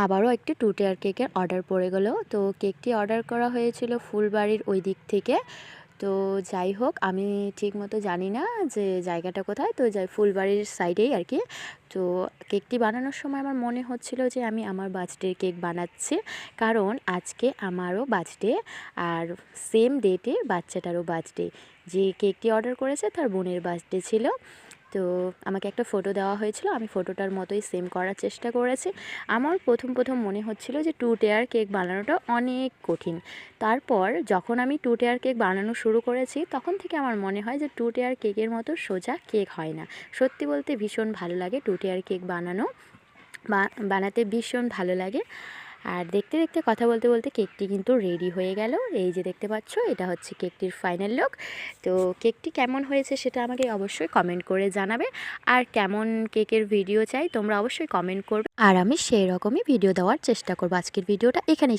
আবারও একটি 2 টিয়ার কেকের অর্ডার পড়ে গেল। তো কেকটি অর্ডার করা হয়েছিল ফুলবাড়ির ওই দিক থেকে। তো যাই হোক, আমি ঠিকমতো জানি না যে জায়গাটা কোথায়। তো যাই ফুলবাড়ির সাইডেই আর কি। তো কেকটি বানানোর সময় আমার মনে হচ্ছিল যে আমি আমার বার্থডের কেক বানাচ্ছি, কারণ আজকে আমারও বার্থডে আর সেম ডেটে বাচ্চাটারও বার্থডে। যে কেকটি অর্ডার করেছে তার বোনের বার্থডে ছিল। তো আমাকে একটা ফটো দেওয়া হয়েছিল, আমি ফটোটার মতোই সেম করার চেষ্টা করেছি। আমার প্রথম মনে হচ্ছিল যে 2 টিয়ার কেক বানানোটা অনেক কঠিন। তারপর যখন আমি 2 টিয়ার কেক বানানো শুরু করেছি, তখন থেকে আমার মনে হয় যে 2 টিয়ার কেকের মতো সোজা কেক হয় না। সত্যি বলতে ভীষণ ভালো লাগে 2 টিয়ার কেক বানানো, বানাতে ভীষণ ভালো লাগে। আর দেখতে দেখতে কথা বলতে বলতে কেকটি কিন্তু রেডি হয়ে গেল। এই যে দেখতে পাচ্ছ, এটা হচ্ছে কেকটির ফাইনাল লুক। তো কেকটি কেমন হয়েছে সেটা আমাকে অবশ্যই কমেন্ট করে জানাবে। আর কেমন কেকের ভিডিও চাই তোমরা অবশ্যই কমেন্ট করবে, আর আমি সেই রকমই ভিডিও দেওয়ার চেষ্টা করব। আজকের ভিডিওটা এখানেই